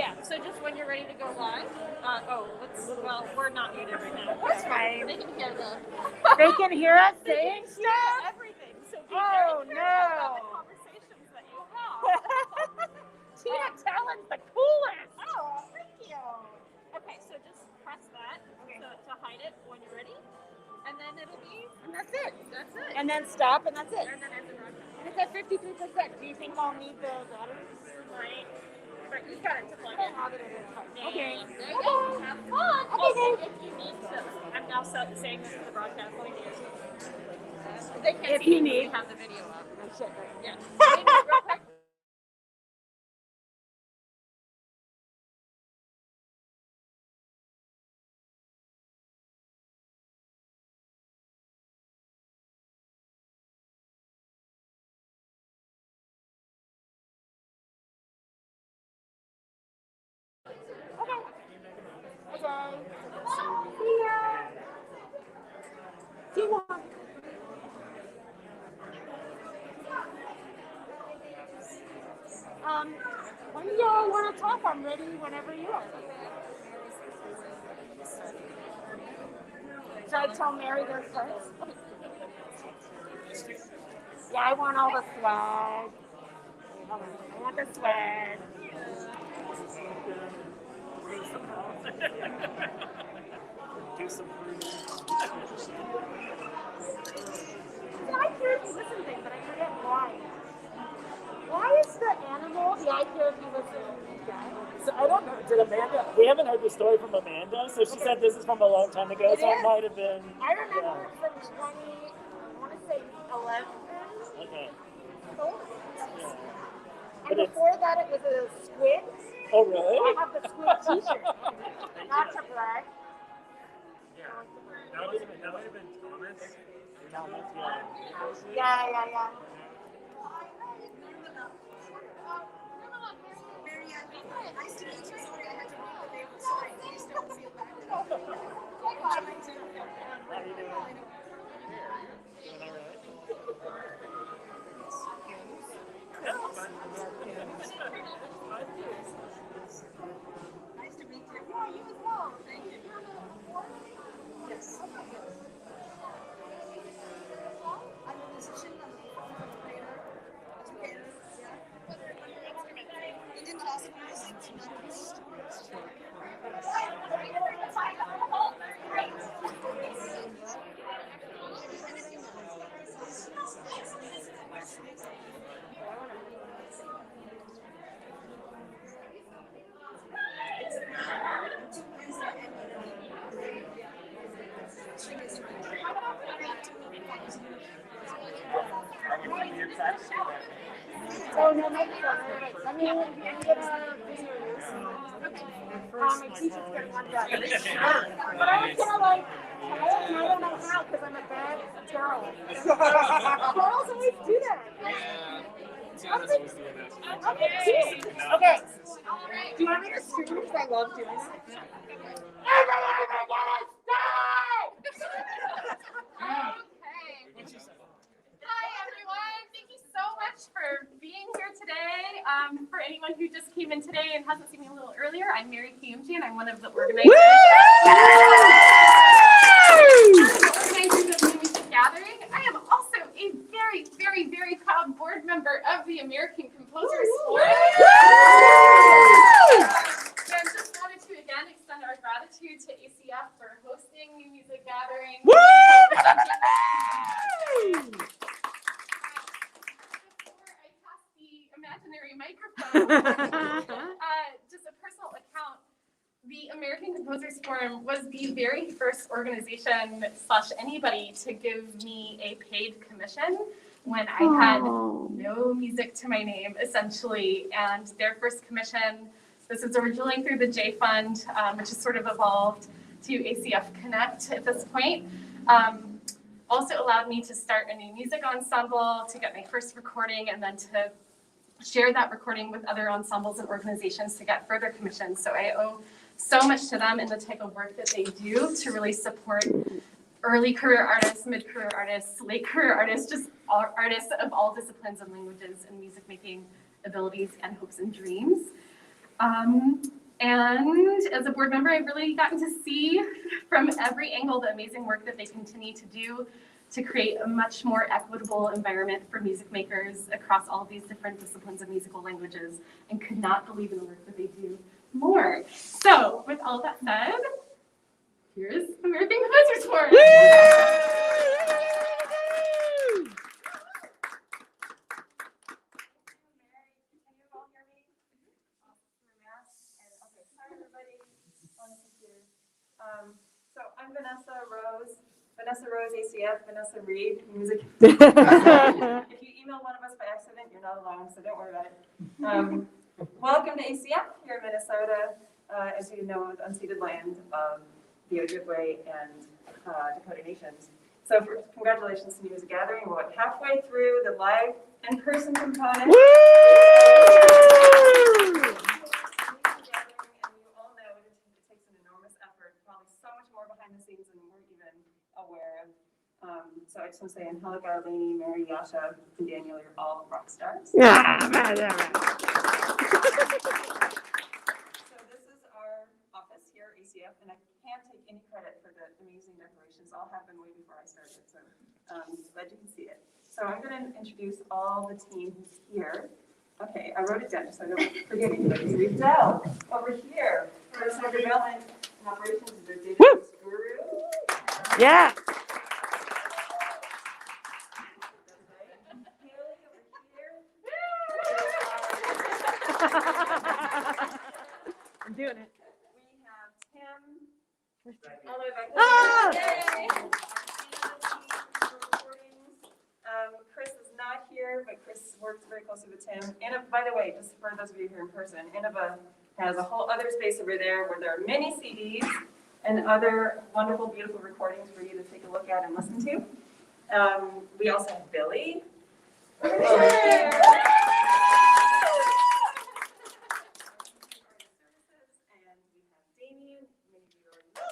Yeah, so just when you're ready to go live. Well, we're not muted right now. That's fine. They can hear They can hear us saying stuff? everything. So be Oh, very careful about the no. conversations that you have. Tina Talon's the coolest. Oh, thank you. Okay, so just press that to hide it when you're ready. And then it'll be... And that's it. That's it. And then stop, and that's it. And then end the broadcast. And it's at 53%. Do you think I'll need the batteries? Right. But you got it to plug in. Okay. There you go. Have fun. Okay. If you need to, I'm now saying this to the broadcast audience. They can't If see you me, need. we have the video up. Oh, shit, right. Yeah. Maybe real quick. Okay. See ya. See ya. When do y'all want to talk? I'm ready whenever you are. Should I tell Mary their parts? Yeah, I want all the swag. I want the swag. I hear if you listen to things, but I forget why. Why is the animal the I hear if you listen to? So I don't know. Did Amanda? We haven't heard the story from Amanda, so she said this is from a long time ago. So it might have been. I remember it from 20. I want to say 11. Okay. And before that, it was a squid. Oh really? I have the squid T-shirt. Not to brag. That might have been Thomas. Thomas, yeah. Yeah. Nice to meet you. Sorry, I had to read the name of the site. Please don't feel bad. How are you doing? Doing all right? Nice to meet you. Yeah, you as well. Thank you. Yes. I'm a musician. I'm a educator. Yeah. Indian classical music. Oh, no, maybe so. Let me get a video of this. My teacher's getting one done. But I was gonna like, I don't know how because I'm a bad girl. Girls always do that. Okay. Do you want me to scream because I love doing that? Everyone get a Hi everyone, thank you so much for being here today. For anyone who just came in today and hasn't seen me a little earlier, I'm Mary Kiumji and I'm one of the organizers. Of the Music Gathering. I am also a very, very, very proud board member of the American Composers Forum. And just wanted to again extend our gratitude to ACF for hosting the Music Gathering. Imaginary microphone. Just a personal account. The American Composers Forum was the very first organization / anybody to give me a paid commission when I had no music to my name, essentially. And their first commission, this was originally through the J Fund, which has sort of evolved to ACF Connect at this point. Also allowed me to start a new music ensemble, to get my first recording, and then to share that recording with other ensembles and organizations to get further commissions. So I owe so much to them and the type of work that they do to really support early career artists, mid-career artists, late career artists, just all artists of all disciplines and languages and music making abilities and hopes and dreams. And as a board member, I've really gotten to see from every angle the amazing work that they continue to do to create a much more equitable environment for music makers across all these different disciplines of musical languages, and could not believe in the work that they do more. So with all that said, here's American Composers Forum. So I'm Vanessa Rose, ACF, Vanessa Reed, music. If you email one of us by accident, you're not alone, so don't worry about it. Welcome to ACF here in Minnesota, as you know, the unceded land of the Ojibwe and Dakota Nations. So congratulations to Music Gathering. We're halfway through the live and person component. Aware of. So I just want to say, Angelica, Lainey, Mary, Yasha, and Daniel, you're all rock stars. So this is our office here at ACF, and I can't take any credit for the amazing decorations. All happened way before I started, so glad you can see it. So I'm going to introduce all the team who's here. Okay, I wrote it down so I don't forget anybody. We've Dell over here. First development and operations is their database guru. Yeah. I'm doing it. We have Tim. All the way back Ah! there. Yay! Chris is not here, but Chris works very closely with Tim. And by the way, just for those of you here in person, Innova has a whole other space over there where there are many CDs and other wonderful, beautiful recordings for you to take a look at and listen to. We also have Billy. Over there. And we have Damien. Many of you already know.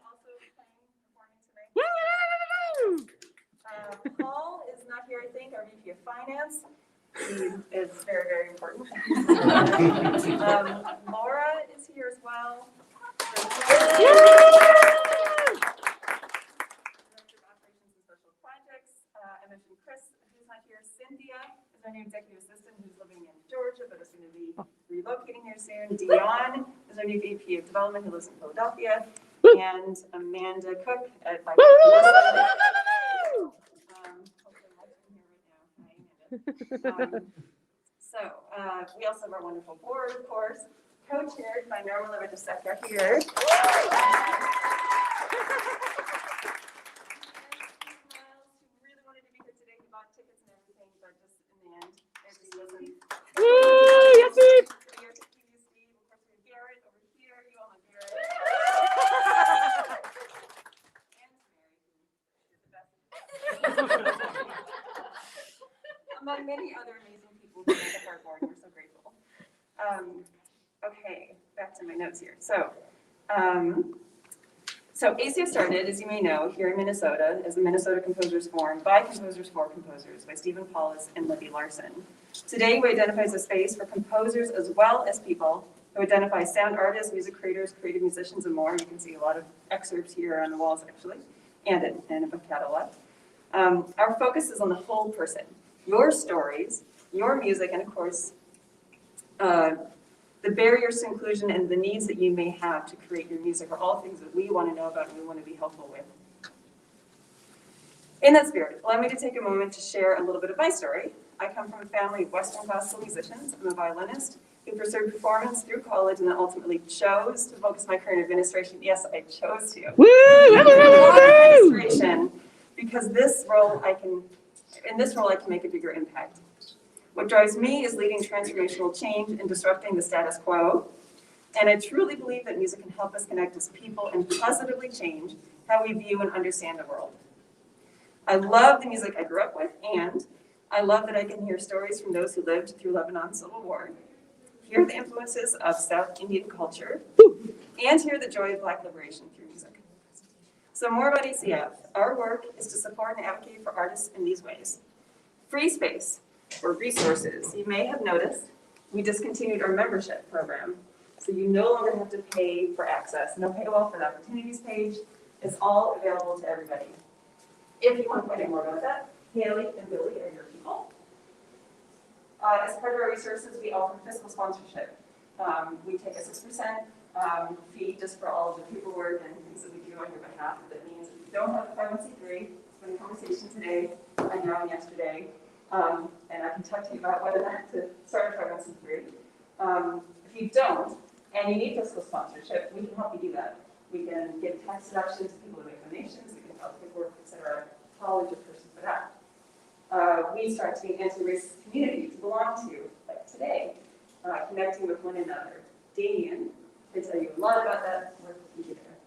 Also performing tonight. Paul is not here, I think, our VP of Finance. He is very, very important. Laura is here as well. Director of Operations and Social Projects. I mentioned Chris, who's not here. Cynthia is our new executive assistant who's living in Georgia, but is going to be relocating here soon. Dion is our new VP of Development who lives in Philadelphia. And Amanda Cook at So we also have our wonderful board, of course, co-chaired by Norma Levitt-Secca here. Really wanted to be here today. He bought tickets and everything, but just in the end, it just wasn't. Yes, Steve. Of course, we have Garrett over here. You all know Garrett. And Mary, who is the best. Among many other amazing people who make up our board, we're so grateful. Okay, back to my notes here. So ACF started, as you may know, here in Minnesota as the Minnesota Composers Forum by composers for composers by Stephen Paulus and Libby Larson. Today, we identify as a space for composers as well as people who identify sound artists, music creators, creative musicians, and more. You can see a lot of excerpts here on the walls, actually, and a book catalog. Our focus is on the whole person. Your stories, your music, and of course, the barriers to inclusion and the needs that you may have to create your music are all things that we want to know about and we want to be helpful with. In that spirit, allow me to take a moment to share a little bit of my story. I come from a family of Western classical musicians. I'm a violinist who pursued performance through college and then ultimately chose to focus my career in administration. Yes, I chose to. Administration, because in this role I can make a bigger impact. What drives me is leading transformational change and disrupting the status quo. And I truly believe that music can help us connect as people and positively change how we view and understand the world. I love the music I grew up with, and I love that I can hear stories from those who lived through Lebanon's civil war, hear the influences of South Indian culture, and hear the joy of Black liberation through music. So more about ACF. Our work is to support and advocate for artists in these ways. Free space, or resources. You may have noticed we discontinued our membership program. So you no longer have to pay for access. No paywall for the opportunities page. It's all available to everybody. If you want to find out more about that, Haley and Billy are your people. As part of our resources, we offer fiscal sponsorship. We take a 6% fee just for all of the paperwork and things that we do on your behalf. That means if you don't have a 501c3, it's been a conversation today, I know yesterday, and I can talk to you about whether or not to start a 501c3. If you don't, and you need fiscal sponsorship, we can help you do that. We can give tax deductions to people who make donations, we can help people consider a college or person for that. We start to be an anti-racist community to belong to, like today, connecting with one another. Damien can tell you a lot about that work we do there.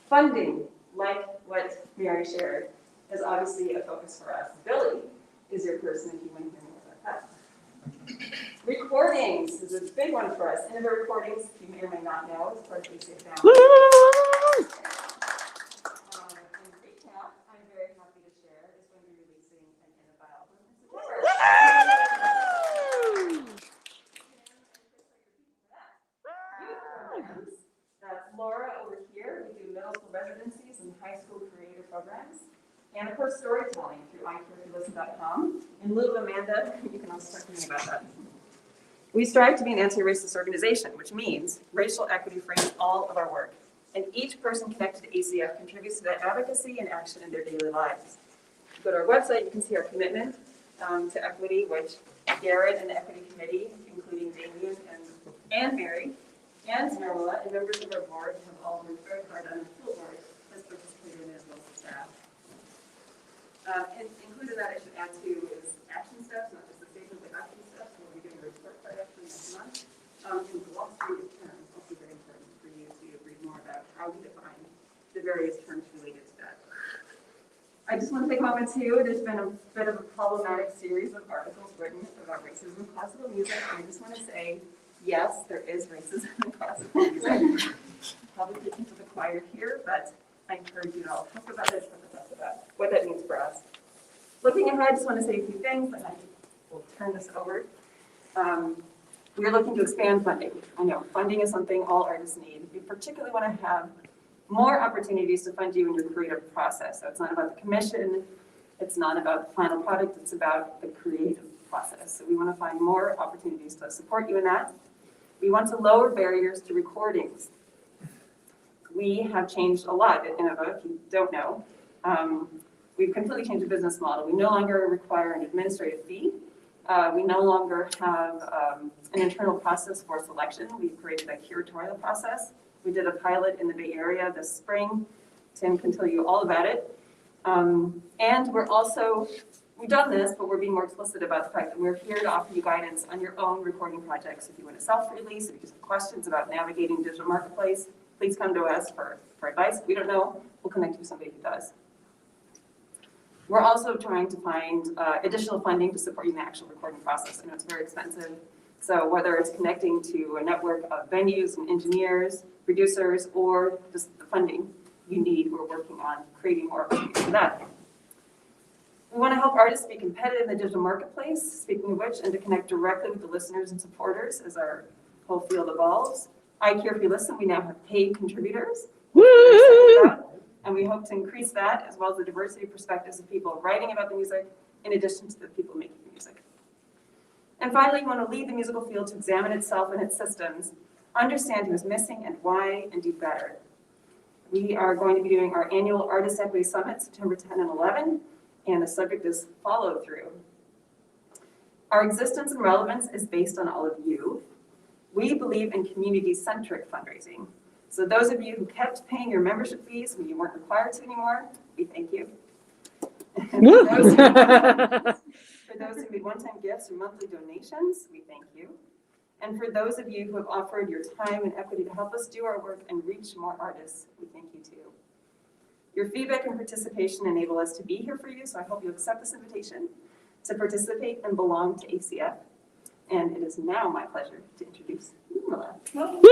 Funding, like what Mary shared, is obviously a focus for us. Billy is your person if you want to hear more about that. Recordings is a big one for us. Innovative recordings, you may or may not know, is part of ACF Panel. And recap, I'm very happy to share, is going to be releasing an Innova album in September. That's Laura over here. We do middle school residencies and high school creator programs. And of course, storytelling through iCareForYouListen.com. In lieu of Amanda, you can also talk to me about that. We strive to be an anti-racist organization, which means racial equity frames all of our work. And each person connected to ACF contributes to that advocacy and action in their daily lives. If you go to our website, you can see our commitment to equity, which Garrett and the Equity Committee, including Damien and Mary, and Marilla, and members of our board have all worked very hard on the full board has participated in as well as staff. And included in that I should add too is action steps, not just the statement, but action steps. We'll be doing a report card actually next month. And the Wall Street terms, also very important for you to read more about how we define the various terms related to that. I just want to take a moment too, there's been a bit of a problematic series of articles written about racism in classical music. And I just want to say, yes, there is racism in classical music. Probably preaching to the choir here, but I encourage you to all talk about it, talk about what that means for us. Looking ahead, I just want to say a few things, and I will turn this over. We are looking to expand funding. I know funding is something all artists need. We particularly want to have more opportunities to fund you in your creative process. So it's not about the commission, it's not about the final product, it's about the creative process. So we want to find more opportunities to support you in that. We want to lower barriers to recordings. We have changed a lot at Innova, if you don't know. We've completely changed the business model. We no longer require an administrative fee. We no longer have an internal process for selection. We've created a curatorial process. We did a pilot in the Bay Area this spring. Tim can tell you all about it. And we're also, we've done this, but we're being more explicit about the fact that we're here to offer you guidance on your own recording projects. If you want to self-release, if you just have questions about navigating digital marketplace, please come to us for advice. If we don't know, we'll connect you with somebody who does. We're also trying to find additional funding to support you in the actual recording process. I know it's very expensive. So whether it's connecting to a network of venues and engineers, producers, or just the funding you need, we're working on creating more opportunities for that. We want to help artists be competitive in the digital marketplace, speaking of which, and to connect directly with the listeners and supporters as our whole field evolves. iCare If You Listen, we now have paid contributors. And we hope to increase that, as well as the diversity of perspectives of people writing about the music, in addition to the people making the music. And finally, we want to lead the musical field to examine itself and its systems, understand who's missing and why, and do better. We are going to be doing our annual Artist Equity Summit, September 10 and 11, and the subject is follow through. Our existence and relevance is based on all of you. We believe in community-centric fundraising. So those of you who kept paying your membership fees when you weren't required to anymore, we thank you. For those who made one-time gifts or monthly donations, we thank you. And for those of you who have offered your time and equity to help us do our work and reach more artists, we thank you too. Your feedback and participation enable us to be here for you, so I hope you accept this invitation to participate and belong to ACF. And it is now my pleasure to introduce Mila. Isn't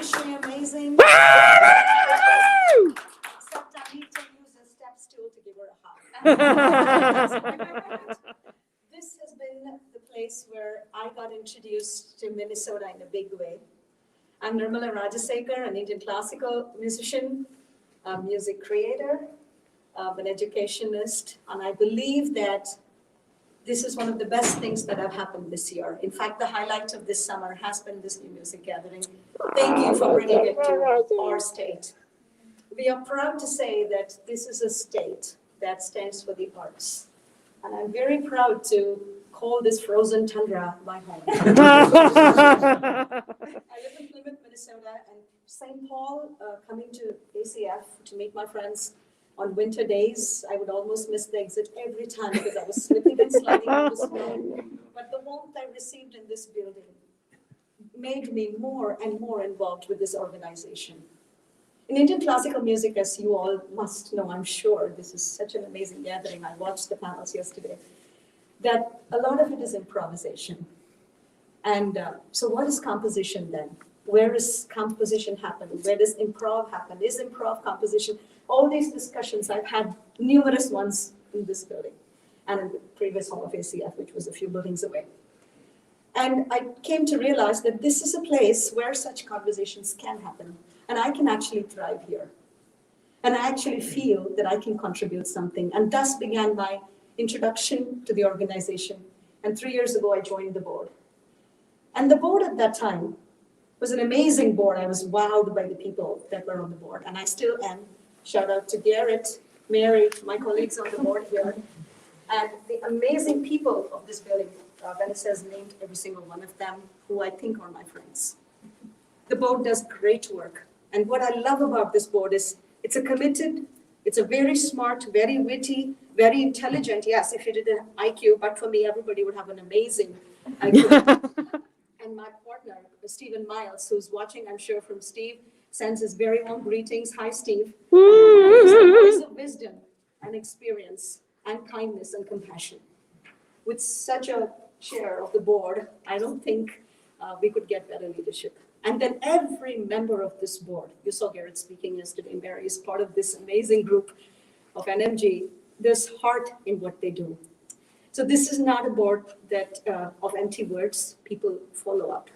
she amazing? Except I need to a half. This has been the place where I got introduced to Minnesota in a big way. I'm Nirmala Rajasekar, an Indian classical musician, a music creator, an educationist, and I believe that this is one of the best things that have happened this year. In fact, the highlight of this summer has been this new music gathering. Thank you for bringing it to our state. We are proud to say that this is a state that stands for the arts. And I'm very proud to call this frozen tundra my home. I live in Plymouth, Minnesota, and St. Paul, coming to ACF to meet my friends on winter days, I would almost miss the exit every time because I was slipping and sliding on the snow. But the warmth I received in this building made me more and more involved with this organization. In Indian classical music, as you all must know, I'm sure, this is such an amazing gathering. I watched the panels yesterday, that a lot of it is improvisation. And so what is composition then? Where does composition happen? Where does improv happen? Is improv composition? All these discussions, I've had numerous ones in this building and in the previous hall of ACF, which was a few buildings away. And I came to realize that this is a place where such conversations can happen. And I can actually thrive here. And I actually feel that I can contribute something. And thus began my introduction to the organization. And 3 years ago, I joined the board. And the board at that time was an amazing board. I was wowed by the people that were on the board. And I still am. Shout out to Garrett, Mary, my colleagues on the board here. And the amazing people of this building. Vanessa has named every single one of them, who I think are my friends. The board does great work. And what I love about this board is it's a committed, it's a very smart, very witty, very intelligent. Yes, if you did an IQ, but for me, everybody would have an amazing IQ. And my partner, Stephen Miles, who's watching, I'm sure from Steve, sends his very warm greetings. Hi, Steve. He's a voice of wisdom and experience and kindness and compassion. With such a chair of the board, I don't think we could get better leadership. And then every member of this board, you saw Garrett speaking yesterday, Mary is part of this amazing group of NMG. There's heart in what they do. So this is not a board that of empty words. People follow up.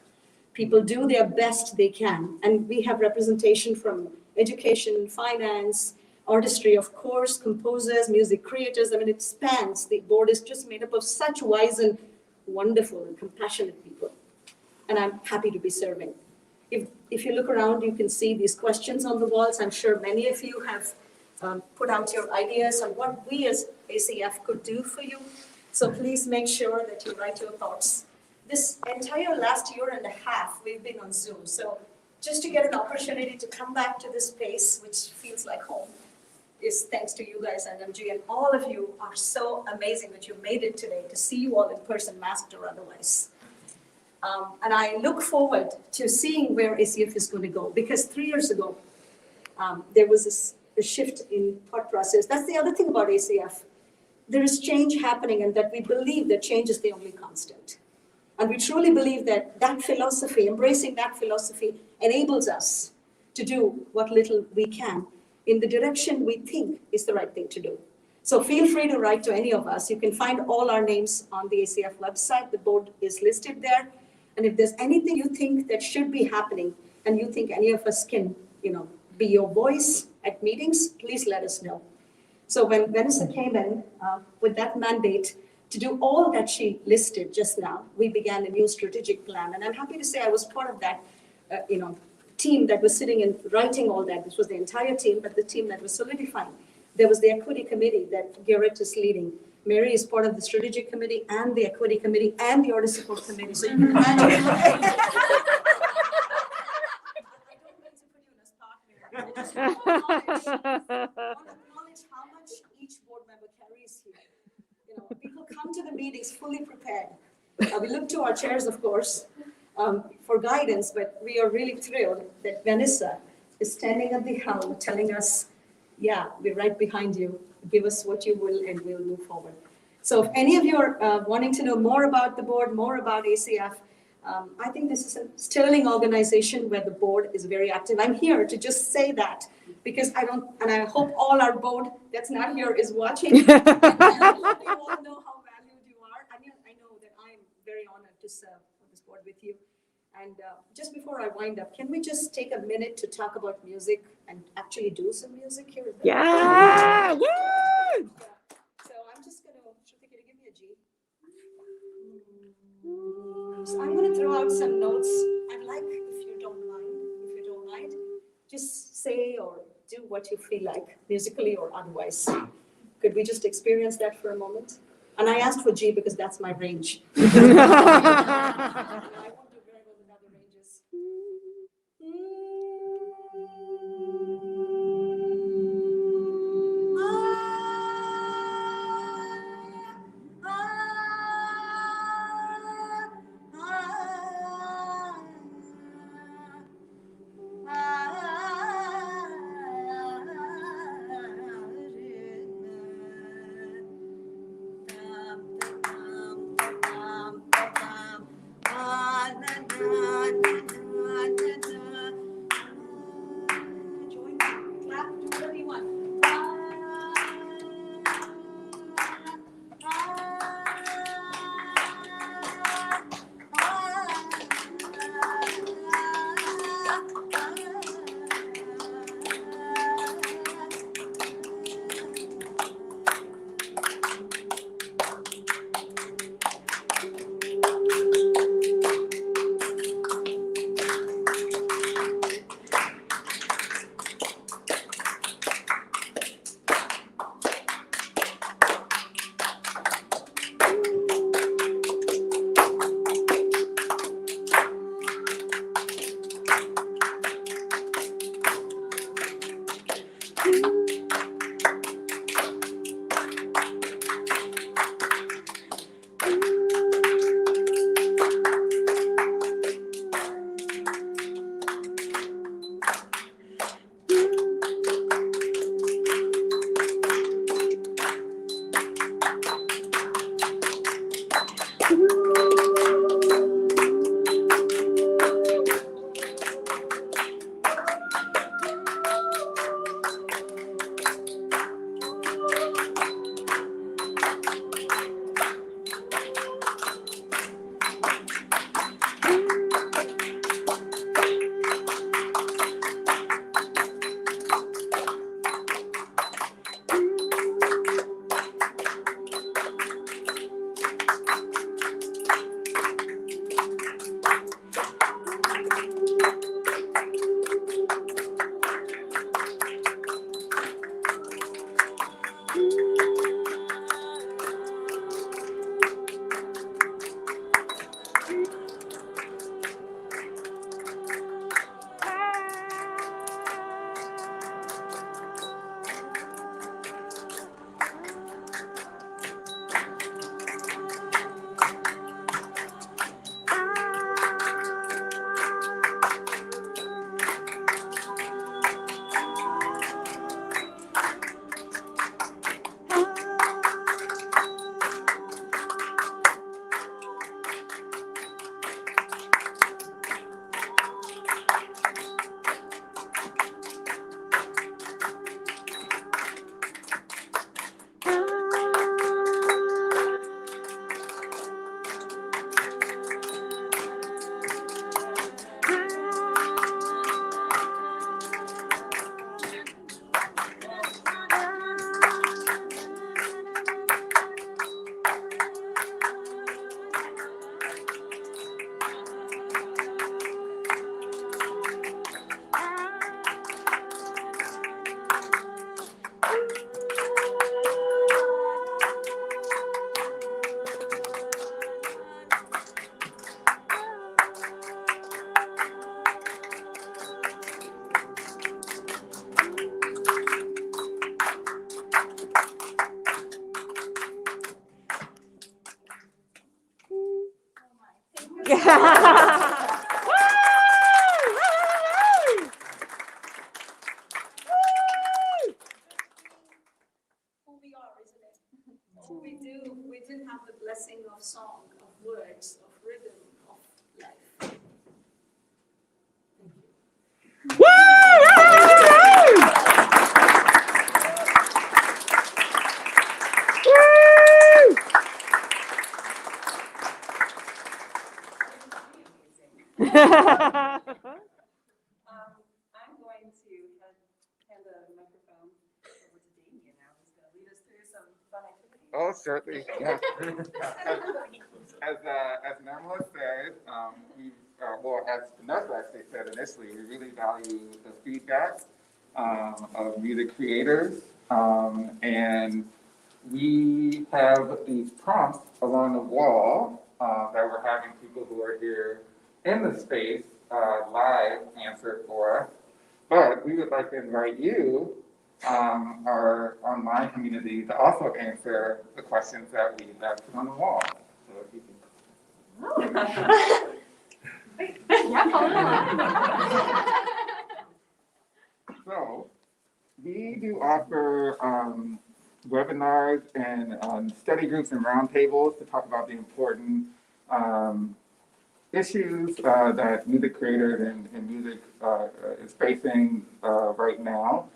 People do their best they can. And we have representation from education, finance, artistry, of course, composers, music creators. I mean, it spans. The board is just made up of such wise and wonderful and compassionate people. And I'm happy to be serving. If you look around, you can see these questions on the walls. I'm sure many of you have put out your ideas on what we as ACF could do for you. So please make sure that you write your thoughts. This entire last year and a half, we've been on Zoom. So just to get an opportunity to come back to this space, which feels like home, is thanks to you guys at MG. And all of you are so amazing that you made it today to see you all in person, masked or otherwise. And I look forward to seeing where ACF is going to go, because 3 years ago, there was a shift in thought process. That's the other thing about ACF. There is change happening, and that we believe that change is the only constant. And we truly believe that that philosophy, embracing that philosophy, enables us to do what little we can in the direction we think is the right thing to do. So feel free to write to any of us. You can find all our names on the ACF website. The board is listed there. And if there's anything you think that should be happening, and you think any of us can, be your voice at meetings, please let us know. So when Vanessa came in with that mandate to do all that she listed just now, we began a new strategic plan. And I'm happy to say I was part of that, team that was sitting and writing all that. This was the entire team, but the team that was solidifying. There was the equity committee that Garrett is leading. Mary is part of the strategic committee and the equity committee and the artist support committee. So you can imagine. I don't mean to put you in a spot here. I just want to acknowledge how much each board member carries here. People come to the meetings fully prepared. We look to our chairs, of course, for guidance, but we are really thrilled that Vanessa is standing at the helm telling us, yeah, we're right behind you. Give us what you will, and we'll move forward. So if any of you are wanting to know more about the board, more about ACF, I think this is a sterling organization where the board is very active. I'm here to just say that because I don't, and I hope all our board that's not here is watching. I hope you all know how valued you are. I mean, I know that I'm very honored to serve on this board with you. And just before I wind up, can we just take a minute to talk about music and actually do some music here? Yeah. Woo! So I'm just gonna, Shruti, can you give me a G? So I'm gonna throw out some notes. I'd like, if you don't mind, just say or do what you feel like, musically or otherwise. Could we just experience that for a moment? And I asked for G because that's my range. I won't do very well with other ranges. We didn't have the blessing of song, of words, of rhythm, of life. Thank you. Woo! I'm going to hand the microphone over to Damien now, who's going to lead us through some fun activities. Oh, certainly, yeah. As Namla said, well, as Vanessa actually said initially, we really value the feedback of music creators. And we have these prompts along the wall that we're having people who are here in the space live answer for us. But we would like to invite you, our online community, to also answer the questions that we have put on the wall. So if you can. Yeah, follow along. So we do offer webinars and study groups and roundtables to talk about the important issues that music creators and music is facing right now.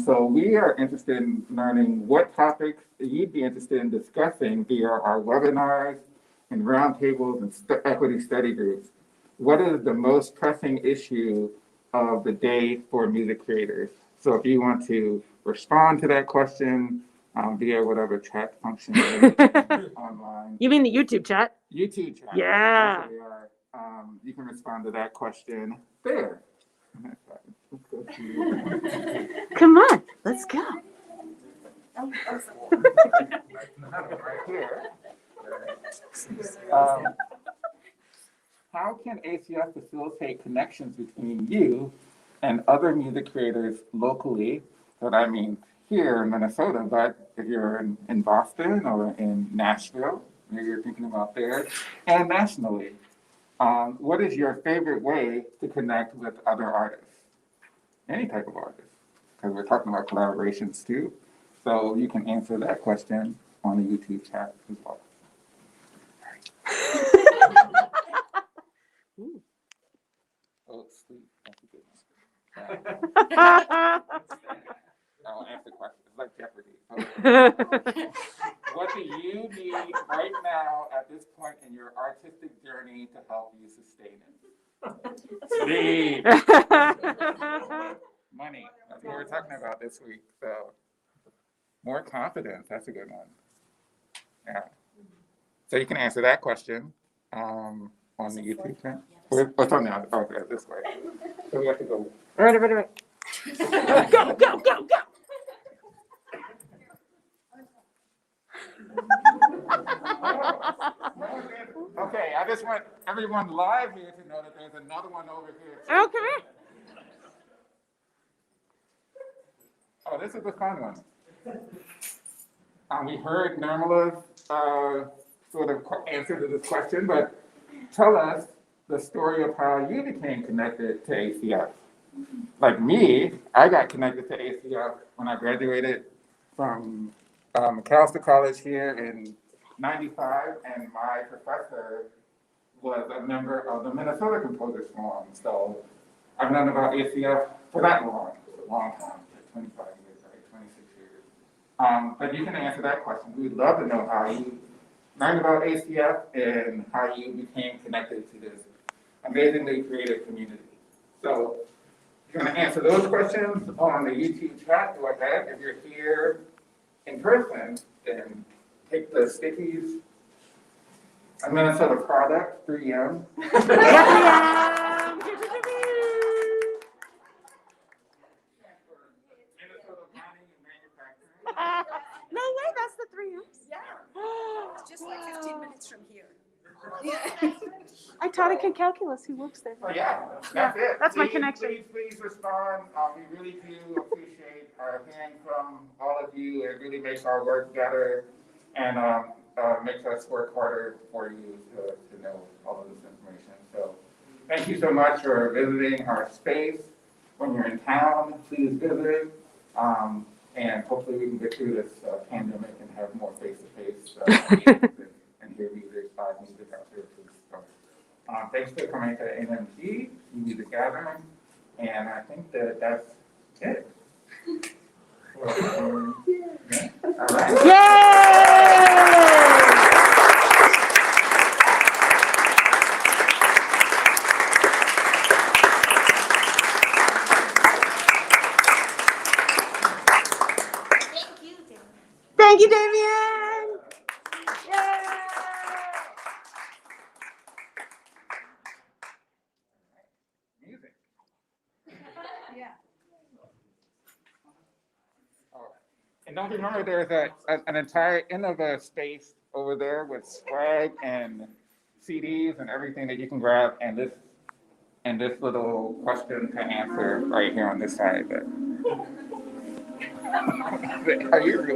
So we are interested in learning what topics you'd be interested in discussing via our webinars and roundtables and equity study groups. What is the most pressing issue of the day for music creators? So if you want to respond to that question via whatever chat function is online. You mean the YouTube chat? YouTube chat. Yeah. That's what we are. You can respond to that question there. Let's go to Come on, let's go. right here. How can ACF facilitate connections between you and other music creators locally? That I mean here in Minnesota, but if you're in Boston or in Nashville, maybe you're thinking about there, and nationally. What is your favorite way to connect with other artists? Any type of artist, because we're talking about collaborations too. So you can answer that question on the YouTube chat as well. Oh, sleep. That's a good one. I'll answer questions. It's like Jeopardy. Okay. What do you need right now at this point in your artistic journey to help you sustain it? Sleep. Money. That's what we're talking about this week. So more confidence. That's a good one. Yeah. So you can answer that question on the YouTube channel. What's on the other? Oh, okay, this way. So we have to go. All right. Go, go, go, go. Okay, I just want everyone live here to know that there's another one over here. Oh, come here. Oh, this is a fun one. We heard Nirmala's sort of answer to this question, but tell us the story of how you became connected to ACF. Like me, I got connected to ACF when I graduated from Macalester College here in '95, and my professor was a member of the Minnesota Composers Forum. So I've known about ACF for that long, a long time, like 25 years, right, 26 years. But you can answer that question. We'd love to know how you learned about ACF and how you became connected to this amazingly creative community. So you're going to answer those questions on the YouTube chat. Go ahead. If you're here in person, then take the stickies. A Minnesota product, 3M. No way, that's the 3Ms. It's just like 15 minutes from here. I taught a kid calculus who works there. Oh, yeah, that's it. That's my Please, connection. Please respond. We really do appreciate hearing from all of you. It really makes our work better and makes us work harder for you to know all of this information. So thank you so much for visiting our space. When you're in town, please visit. And hopefully we can get through this pandemic and have more face-to-face meetings and hear music, live music out there too. So, thanks for coming to NMG, Music Gathering, and I think that's it. Well, all right. Yay! Thank you, Damien. Yay. Music. Yeah. Oh. And don't remember, there's an entire end of the space over there with swag and CDs and everything that you can grab, and this little question to answer right here on this side. But are you really?